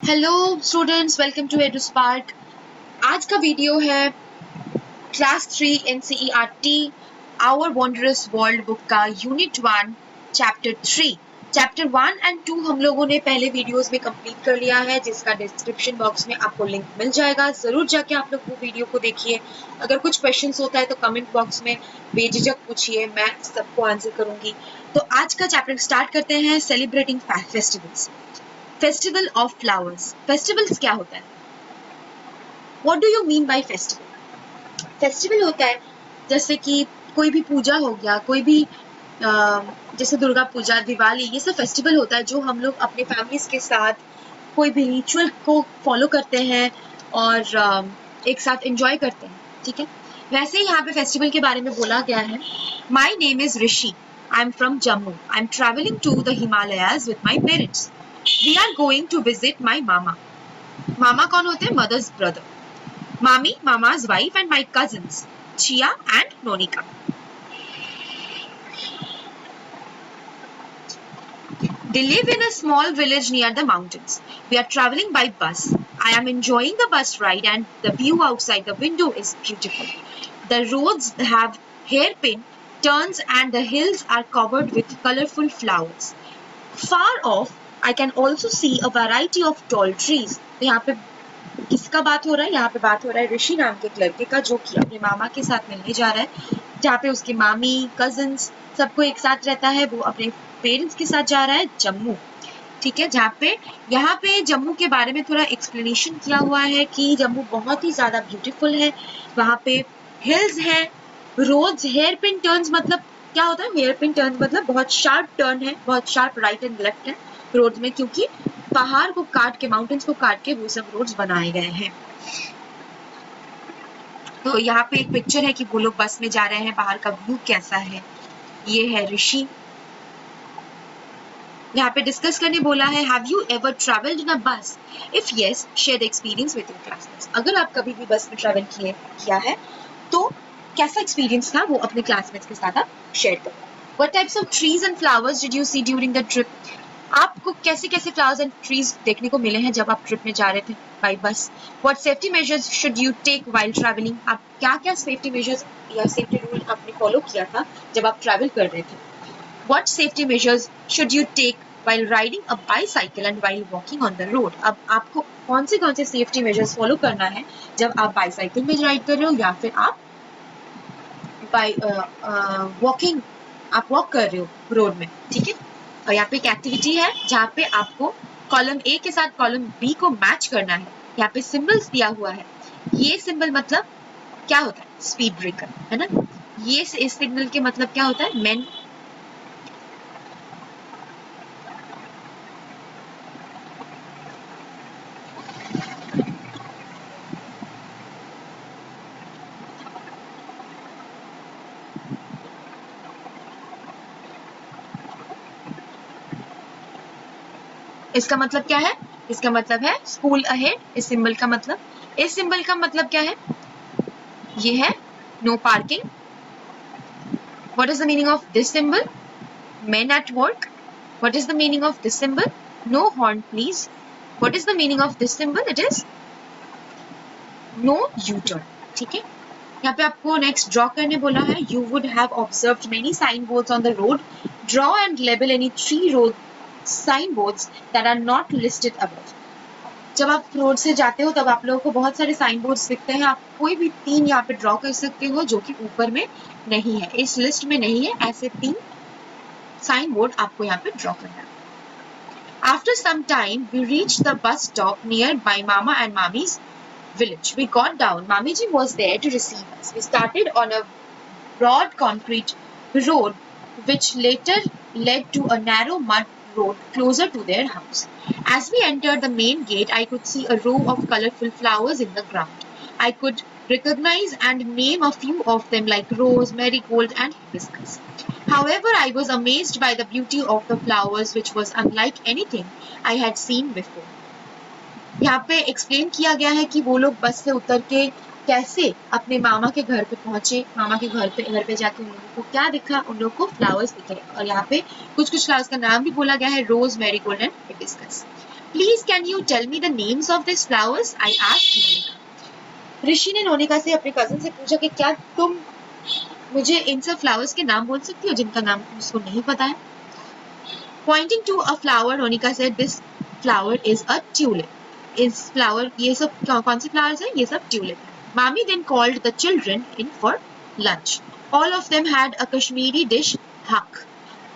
Hello students, welcome to Eduspark. आज का video है class 3 NCERT our wondrous world book का यूनिट 1 चैप्टर 3। चैप्टर 1 एंड 2 हम लोगों ने पहले वीडियोस में कंप्लीट कर लिया है, जिसका डिस्क्रिप्शन बॉक्स में आपको लिंक मिल जाएगा। जरूर जाके आप लोग वो वीडियो को देखिए। अगर कुछ क्वेश्चंस होता है तो कमेंट बॉक्स में बेझिझक पूछिए, मैं सबको आंसर करूंगी। तो आज का चैप्टर स्टार्ट करते हैं, celebrating festivals. Festival of flowers. Festivals क्या होता है? What do you mean by festival? Festival होता है जैसे कि कोई भी पूजा हो गया, कोई भी जैसे दुर्गा पूजा, दिवाली, ये सब फेस्टिवल होता है जो हम लोग अपने फैमिलीज के साथ कोई भी रिचुअल को फॉलो करते हैं और एक साथ एंजॉय करते हैं। ठीक है, वैसे ही यहाँ पे फेस्टिवल के बारे में बोला गया है। My name is Rishi, I am from Jammu, I am travelling to the Himalayas with my parents. We are going to visit my mama. मामा कौन होते हैं? Mother's brother. Mami, mama's wife, and my cousins, Chia and Nonika. They live in a small village near the mountains. We are traveling by bus. I am enjoying the bus ride and the view outside the window is beautiful. The roads have hairpin turns and the hills are covered with colorful flowers. Far off, I can also see a variety of tall trees. यहाँ पे किसका बात हो रहा है? यहाँ पे बात हो रहा है ऋषि नाम के एक लड़के का, जो कि अपने मामा के साथ मिलने जा रहा है, जहाँ पे उसकी मामी, कजिन्स सबको एक साथ रहता है। वो अपने पेरेंट्स के साथ जा रहा है जम्मू। ठीक है, जहाँ पे यहाँ पे जम्मू के बारे में थोड़ा एक्सप्लेनेशन किया हुआ है कि जम्मू बहुत ही ज्यादा ब्यूटीफुल है। वहाँ पे हिल्स है, रोड्स, हेयर पिन टर्न्स मतलब क्या होता है? हेयर पिन टर्न्स मतलब बहुत शार्प टर्न है, बहुत शार्प राइट एंड लेफ्ट है रोड में, क्योंकि पहाड़ को काट के, माउंटेन्स को काट के वो सब रोड्स बनाए गए हैं। तो यहाँ पे एक पिक्चर है कि वो लोग बस में जा रहे हैं, बाहर का व्यू कैसा है। ये है ऋषि। यहाँ पे डिस्कस करने बोला है, have you ever travelled in a bus? If yes, share the experience with your classmates. अगर आप कभी भी बस में ट्रैवल किया है तो कैसा एक्सपीरियंस था वो अपने क्लासमेट्स के साथ आप शेयर करो। What types of trees and flowers did you see during the trip? आपको कैसे कैसे फ्लावर्स एंड ट्रीज देखने को मिले हैं जब आप ट्रिप में जा रहे थे by bus? What safety measures should you take while travelling? आप क्या क्या सेफ्टी मेजर्स या सेफ्टी रूल आपने फॉलो किया था जब आप ट्रैवल कर रहे थे? What safety measures should you take while riding a bicycle and while walking on the road? अब आपको कौन से सेफ्टी मेजर्स फॉलो करना है जब आप बाईसाइकिल में राइड कर रहे हो या फिर आप बाय वॉकिंग, आप वॉक कर रहे हो रोड में। ठीक है, और यहाँ पे एक एक्टिविटी है जहाँ पे आपको कॉलम ए के साथ कॉलम बी को मैच करना है। यहाँ पे सिंबल्स दिया हुआ है। ये सिंबल मतलब क्या होता है? स्पीड ब्रेकर, है ना। ये इस सिग्नल के मतलब क्या होता है? मेन। इसका मतलब क्या है? इसका मतलब है स्कूल अहेड। इस सिंबल का मतलब क्या है? ये है no parking. What is the meaning of this symbol? Men at work. What is the meaning of this symbol? No horn, please. What is the meaning of this symbol? It is no U-turn. ठीक है, यहाँ पे आपको next draw करने बोला है। You would have observed many signboards on the road. Draw and label any 3 road signboards that are not listed above. जब आप रोड से जाते हो तब आप लोगों को बहुत सारे साइन बोर्ड्स दिखते हैं। आप कोई भी 3 यहाँ पे ड्रॉ कर सकते हो जो कि ऊपर में नहीं है, इस लिस्ट में नहीं है। ऐसे 3 साइन बोर्ड आपको यहाँ पे ड्रॉ करना है। After some time, we reached the bus stop near my mama and mommy's village. We got down. Mami ji was there to receive us. We started on a broad concrete road, which later led to a narrow mud road closer to their house. As we entered the main gate, I could see a row of colorful flowers in the ground. I could recognize and name a few of them like rose, marigold, and hibiscus. However, I was amazed by the beauty of the flowers, which was unlike anything I had seen before. यहाँ पे explain किया गया है कि वो लोग बस से उतर के कैसे अपने मामा के घर पे पहुंचे। मामा के घर पे जाके उन लोगों को क्या दिखा? उन लोगों को फ्लावर्स दिखे। और यहाँ पे कुछ फ्लावर्स का नाम भी बोला गया है, rose, marigold and hibiscus. Please can you tell me the names of these flowers? I asked Monica. ऋषि ने नोनिका से अपने कजन से पूछा कि क्या तुम मुझे इन सब फ्लावर्स के नाम बोल सकती हो जिनका नाम उसको नहीं पता है. Pointing to a flower, Monica said, "This flower is a tulip." इस flower, ये सब कौन से flowers हैं? ये सब tulip हैं. Mommy then called the children in for lunch. All of them had a Kashmiri dish, haq,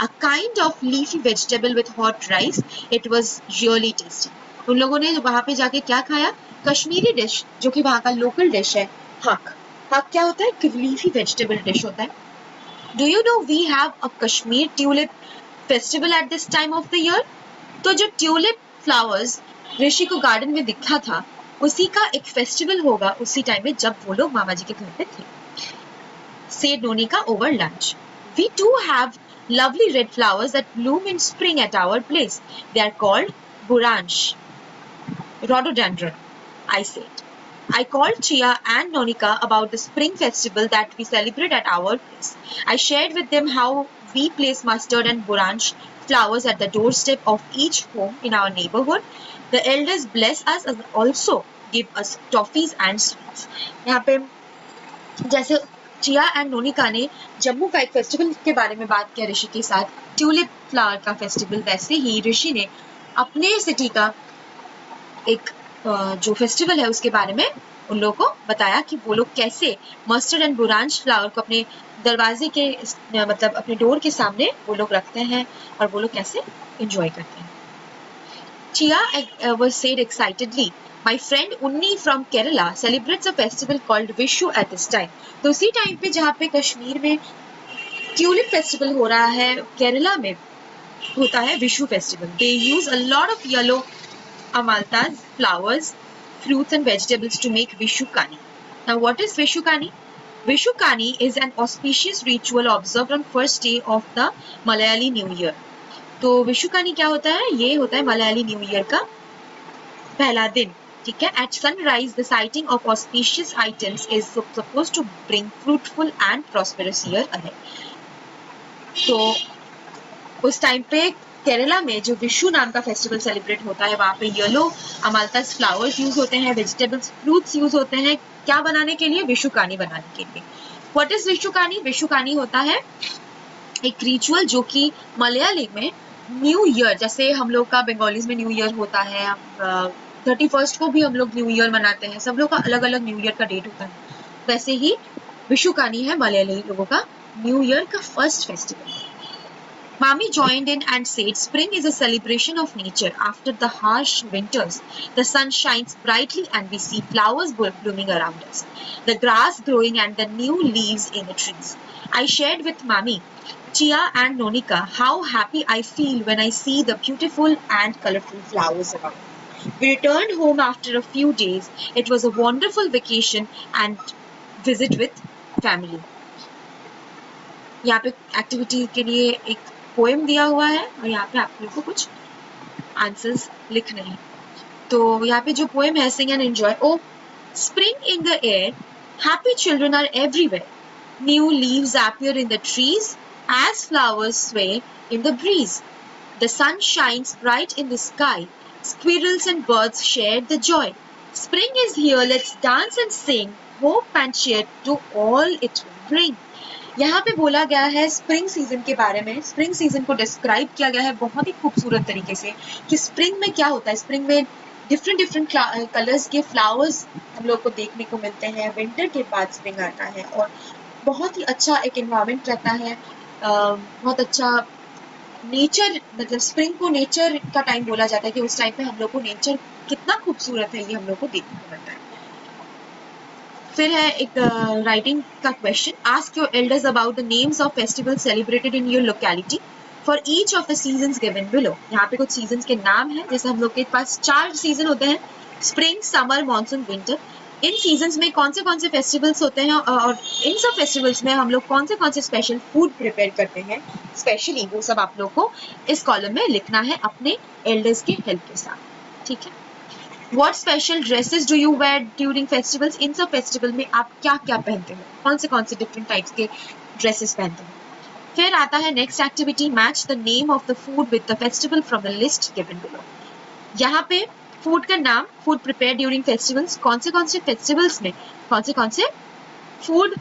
a kind of leafy vegetable with hot rice. It was really tasty. उन लोगों ने वहाँ पे जाके क्या खाया? कश्मीरी डिश, जो कि वहाँ का लोकल डिश है, हक. हक क्या होता है? एक लीफी वेजिटेबल डिश होता है. Do you know we have a Kashmir tulip festival at this time of the year? तो जो ट्यूलिप फ्लावर्स ऋषि को गार्डन में दिखा था, उसी का एक फेस्टिवल होगा उसी टाइम में जब वो लोग मामा जी के घर पे थे. Said Nonika over lunch. We too have lovely red flowers that bloom in spring at our place. They are called buransh, rhododendron, I said. I called Chia and Nonika about the spring festival that we celebrate at our place. I shared with them how we place mustard and buransh flowers at the doorstep of each home in our neighborhood. The elders bless us and also give us toffees and sweets. यहाँ पे जैसे chia and नोनिका ने जम्मू का एक festival के बारे में बात किया ऋषि के साथ, ट्यूलिप फ्लावर का फेस्टिवल, वैसे ही ऋषि ने अपने सिटी का एक जो फेस्टिवल है उसके बारे में उन लोगों को बताया कि वो लोग कैसे मस्टर्ड एंड बुरांश फ्लावर को अपने दरवाजे के मतलब अपने डोर के सामने वो लोग रखते हैं और वो लोग कैसे एंजॉय करते हैं. Chia was said excitedly, "My friend Unni from Kerala celebrates a festival called Vishu at this time." तो उसी टाइम पे जहाँ पे कश्मीर में ट्यूलिप फेस्टिवल हो रहा है, केरला में होता है Vishu festival. They use a lot of yellow amalthas, flowers, fruits and vegetables to make Vishu Kani. Now what is Vishu Kani? Vishu Kani is an auspicious ritual observed on first day of the Malayali New Year. तो विशु कानी क्या होता है? ये होता है Malayali new year का पहला दिन, ठीक है. At sunrise, the sighting of auspicious items is supposed to bring fruitful and prosperous year ahead. तो उस टाइम पे केरला में जो विशु नाम का फेस्टिवल सेलिब्रेट होता है, वहाँ पे येलो अमाल्थस फ्लावर्स यूज होते हैं, वेजिटेबल्स, फ्रूट्स यूज होते हैं, क्या बनाने के लिए? विशु कानी बनाने के लिए. व्हाट इज विशु कानी? विशु कानी होता है एक रिचुअल जो कि मलयाली में न्यू ईयर, जैसे हम लोग का बंगालीज में न्यू ईयर होता है, 31st को भी हम लोग न्यू ईयर मनाते हैं, सब लोग का अलग अलग न्यू ईयर का डेट होता है, वैसे ही विशु कानी है मलयाली लोगों का न्यू ईयर का first festival. Mommy joined in and said, "Spring is a celebration of nature. After the harsh winters, the sun shines brightly and we see flowers blooming around us, the grass growing and the new leaves in the trees." I shared with Mommy, Chia and Nonika how happy I feel when I see the beautiful and colorful flowers around. We returned home after a few days. It was a wonderful vacation and visit with family. यहाँ पे activity के लिए एक poem दिया हुआ है और यहाँ पे आप लोगों को कुछ आंसर्स लिखने हैं. तो यहाँ पे जो पोएम है, sing and enjoy. O spring in the air, happy children are everywhere, new leaves appear in the trees as flowers sway in the breeze. The sun shines bright in the sky. Squirrels and birds share the joy. Spring is here, let's dance and sing. Hope and cheer to all it will bring. यहाँ पे बोला गया है spring season के बारे में. Spring season को describe किया गया है बहुत ही खूबसूरत तरीके से कि स्प्रिंग में क्या होता है. स्प्रिंग में डिफरेंट कलर्स के फ्लावर्स हम लोग को देखने को मिलते हैं. विंटर के बाद स्प्रिंग आता है और बहुत ही अच्छा एक एनवायरनमेंट रहता है, बहुत अच्छा नेचर, मतलब स्प्रिंग को नेचर का टाइम बोला जाता है कि उस टाइम पे हम लोग को नेचर कितना खूबसूरत है ये हम लोग को देखने को मिलता है. फिर है एक राइटिंग का question. Ask your elders about the names of festivals celebrated in your locality for each of the seasons given below. यहाँ पे कुछ सीजन्स के नाम हैं. जैसे हम लोग के पास 4 सीजन होते हैं, स्प्रिंग, समर, मानसून, विंटर. इन सीजन्स में कौन से फेस्टिवल्स होते हैं और इन सब फेस्टिवल्स में हम लोग कौन से स्पेशल फूड प्रिपेयर करते हैं स्पेशली, वो सब आप लोग को इस कॉलम में लिखना है अपने एल्डर्स के हेल्प के साथ, ठीक है. What special dresses do you wear during festivals? इन सब फेस्टिवल में आप क्या क्या पहनते हो, कौन से डिफरेंट टाइप्स के ड्रेसेस पहनते हो. फिर आता है next activity, match the name of the food with the festival from the list given below. यहाँ पे फूड का नाम, फूड प्रिपेयर ड्यूरिंग फेस्टिवल्स, कौन से फेस्टिवल्स में कौन से फूड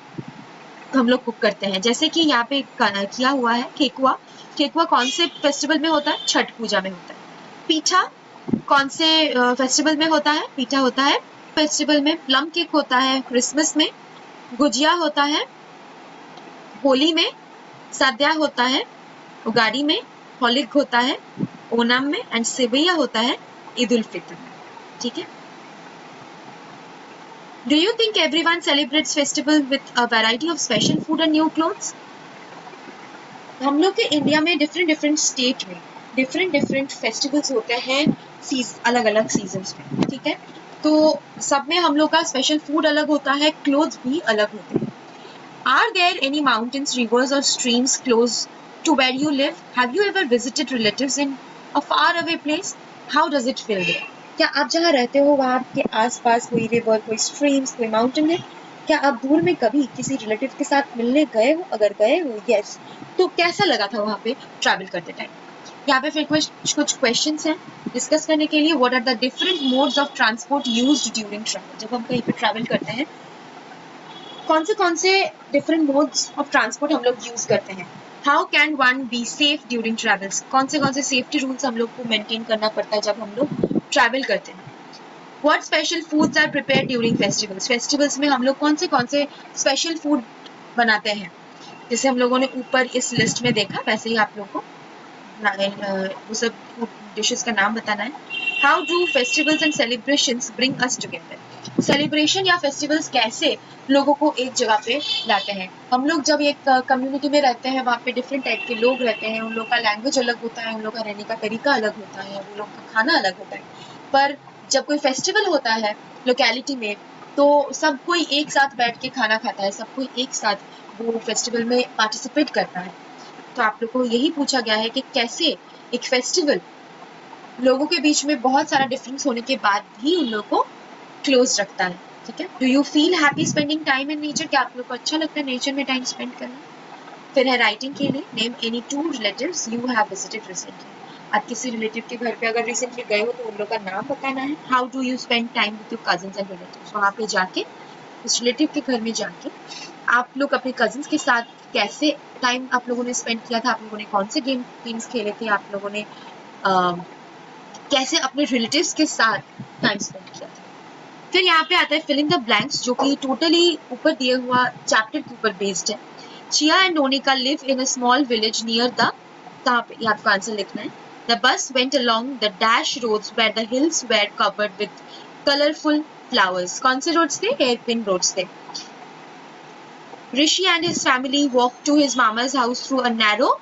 हम लोग कुक करते हैं। जैसे कि यहाँ पे किया हुआ है ठेकुआ। ठेकुआ कौन से फेस्टिवल में होता है? छठ पूजा में होता है। पीठा कौन से फेस्टिवल में होता है? पीठा होता है फेस्टिवल में। प्लम केक होता है क्रिसमस में। गुजिया होता है होली में। सद्या होता है उगाड़ी में। होलिक होता है ओणम में। एंड सेवैया होता है ईद उल फित्र में। ठीक है। Do you think everyone celebrates festival with a variety of special food and new clothes? हम लोग के इंडिया में डिफरेंट स्टेट में डिफरेंट फेस्टिवल्स होते हैं अलग अलग सीजन्स में। ठीक है। तो सब में हम लोग का स्पेशल फूड अलग होता है, क्लोथ्स भी अलग होते हैं। Are there any mountains, rivers or streams close to where you live? Have you ever visited relatives in a far away place? How does it feel there? क्या आप जहाँ रहते हो वहाँ के आसपास कोई रिवर, कोई स्ट्रीम्स, कोई माउंटेन है? क्या आप दूर में कभी किसी रिलेटिव के साथ मिलने गए हो? अगर गए हो, यस, तो कैसा लगा था वहाँ पे ट्रैवल करते टाइम? यहाँ पे फिर कुछ क्वेश्चंस हैं डिस्कस करने के लिए। What are the different modes of transport used during travel? जब हम कहीं पे ट्रैवल करते हैं कौन से डिफरेंट मोड्स ऑफ ट्रांसपोर्ट हम लोग यूज करते हैं? How can one be safe during travels? कौन से सेफ्टी रूल्स हम लोग को मेंटेन करना पड़ता है जब हम लोग ट्रैवल करते हैं? What special foods are prepare during festivals? Festivals में हम लोग कौन से स्पेशल फूड बनाते हैं? जैसे हम लोगों ने ऊपर इस लिस्ट में देखा वैसे ही आप लोग को वो सब डिशेस का नाम बताना है। How do festivals and celebrations bring us together? Celebration या फेस्टिवल्स कैसे लोगों को एक जगह पे लाते हैं? हम लोग जब एक कम्युनिटी में रहते हैं वहाँ पे डिफरेंट टाइप के लोग रहते हैं, उन लोग का लैंग्वेज अलग होता है, उन लोग का रहने का तरीका अलग होता है, उन लोग का खाना अलग होता है। पर जब कोई फेस्टिवल होता है लोकेलिटी में तो सब कोई एक साथ बैठ के खाना खाता है, सब कोई एक साथ वो फेस्टिवल में पार्टिसिपेट करता है। तो आप लोग को यही पूछा गया है कि कैसे एक फेस्टिवल लोगों के बीच में बहुत सारा डिफरेंस होने के बाद भी उन लोगों को क्लोज रखता है। ठीक है। Do you feel happy spending time in nature? क्या आप लोग को अच्छा लगता है नेचर में टाइम स्पेंड करना? फिर है राइटिंग के लिए। Name any 2 relatives you have visited recently. आप किसी रिलेटिव के घर पे अगर रिसेंटली गए हो तो उन लोग का नाम बताना है। How do you spend time with your cousins and relatives? वहाँ पे जाके उस रिलेटिव के घर में जाके आप लोग अपने कजिन्स के साथ कैसे टाइम आप लोगों ने स्पेंड किया था? आप लोगों ने कौन से गेम्स खेले थे? आप लोगों ने कैसे अपने रिलेटिव्स के साथ टाइम स्पेंड किया था? फिर यहाँ पे आता है फिल इन द ब्लैंक्स, जो कि टोटली ऊपर दिए हुआ चैप्टर के ऊपर बेस्ड है। Chia and Nonika live in a small village near the, कहाँ पे ये आपको आंसर लिखना है। The bus went along the dash roads where the hills were covered with colourful flowers. कौन से रोड्स थे? हेयरपिन रोड्स थे। Rishi and his family walk to his mama's house through a narrow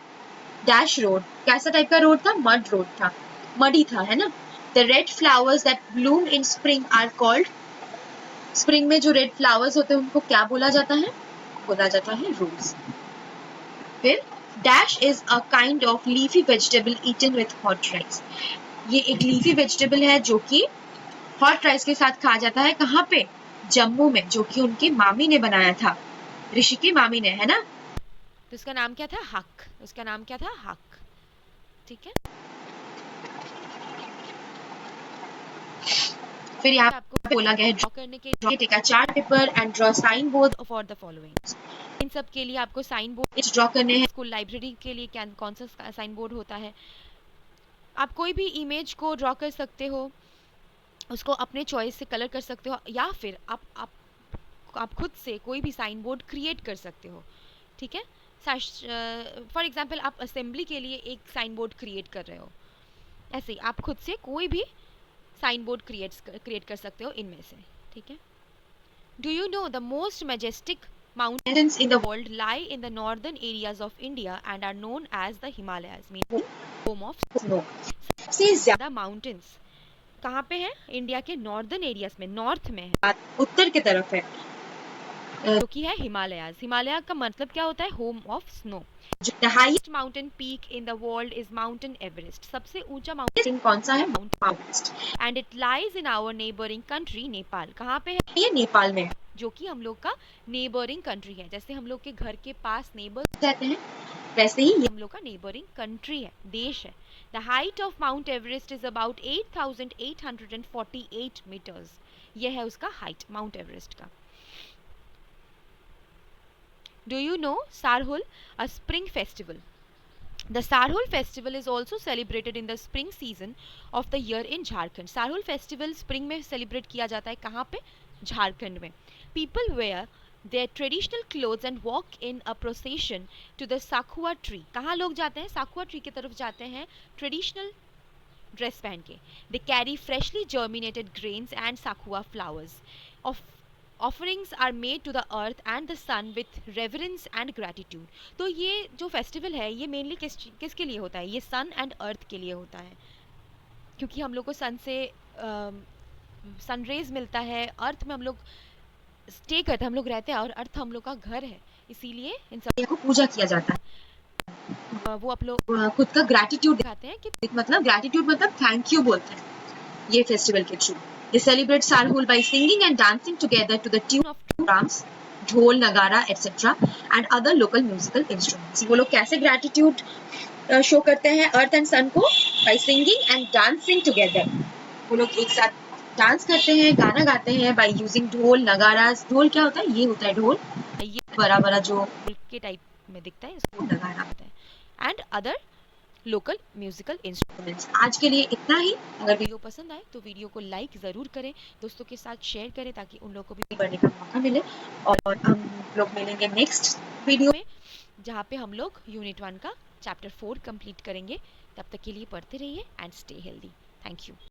dash road. कैसा type का road था? Mud road था, muddy था, है ना। The red flowers that bloom in spring are called, spring में जो रेड फ्लावर्स होते हैं उनको क्या बोला जाता है? बोला जाता है रोज। फिर dash is a kind of leafy vegetable eaten with hot rice. ये एक लीफी वेजिटेबल है जो कि हॉट राइस के साथ खाया जाता है। कहाँ पे? जम्मू में, जो कि उनकी मामी ने बनाया था, ऋषि की मामी ने, है ना। तो उसका नाम क्या था? हक। उसका नाम क्या था? हक। ठीक है। फिर यहाँ आपको पे बोला गया है ड्रॉ करने के take a chart paper and draw sign board for the following. इन सब के लिए आपको साइन बोर्ड ड्रॉ करने हैं। स्कूल लाइब्रेरी के लिए क्या कौन सा साइन बोर्ड होता है? आप कोई भी इमेज को ड्रॉ कर सकते हो, उसको अपने चॉइस से कलर कर सकते हो, या फिर आप खुद से कोई भी साइन बोर्ड क्रिएट कर सकते हो। ठीक है। फॉर एग्जाम्पल आप असेंबली के लिए एक साइन बोर्ड क्रिएट कर रहे हो, ऐसे ही आप खुद से कोई भी साइन बोर्ड क्रिएट कर सकते हो इनमें से। ठीक है। Do you know the most majestic mountains in the world lie in the northern areas of India and are known as the Himalayas, meaning home of snow. सबसे ज्यादा माउंटेन्स कहाँ पे है? इंडिया के नॉर्दर्न एरियाज में, north में है, उत्तर की तरफ है, जो कि है हिमालयाज। हिमालय का मतलब क्या होता है? Home of snow. The highest mountain peak in the world is mount Everest. सबसे ऊंचा माउंटेन कौन सा है? Mount mount. And it lies in our neighbouring country Nepal. कहाँ पे है? ये नेपाल में है, जो कि हम लोग का नेबरिंग कंट्री है। जैसे हम लोग के घर के पास नेबर कहते हैं वैसे ही हम लोग का नेबरिंग कंट्री है, देश है। The height of Mount Everest is about 8,848 meters. यह है उसका height, Mount Everest का. Do you know Sarhul, a spring festival? The Sarhul festival is also celebrated in the spring season of the year in Jharkhand. Sarhul festival spring में celebrate किया जाता है कहाँ पे? झारखंड में. People wear their traditional clothes and walk in a procession to the Sakhua tree. कहाँ लोग जाते हैं? Sakhua tree की तरफ जाते हैं traditional dress पहन के. They carry freshly germinated grains and Sakhua flowers. Offerings are made to the earth and the sun with reverence and gratitude. तो ये जो फेस्टिवल है ये मेनली किसके लिए होता है? ये सन एंड अर्थ के लिए होता है, क्योंकि हम लोग को सन से सनरेज मिलता है, अर्थ में हम लोग स्टे करते हैं, हम लोग रहते हैं और अर्थ हम लोग का घर है, इसीलिए इन सब को पूजा किया जाता है. वो आप लोग खुद का ग्रैटिट्यूड दिखाते हैं कि मतलब ग्रैटिट्यूड मतलब थैंक यू बोलते हैं ये फेस्टिवल के through. They celebrate Sarhul by singing and dancing together to the tune of drums, ढोल, नगारा, etc. and other local musical instruments. वो लोग कैसे gratitude शो करते हैं अर्थ एंड सन को? by singing and dancing together. वो लोग एक साथ डांस करते हैं, गाना गाते हैं by using ढोल, नगारा. ढोल क्या होता है? ये होता है ढोल, ये बड़ा बड़ा जो के टाइप में दिखता है, इसको नगारा होता है. And other local musical instruments. आज के लिए इतना ही. अगर वीडियो पसंद आए तो वीडियो को लाइक ज़रूर करें, दोस्तों के साथ शेयर करें ताकि उन लोगों को भी बढ़ने का मौका मिले. और हम लोग मिलेंगे नेक्स्ट वीडियो में, जहाँ पे हम लोग यूनिट 1 का चैप्टर 4 कंप्लीट करेंगे. तब तक के लिए पढ़ते रहिए and stay healthy. Thank you.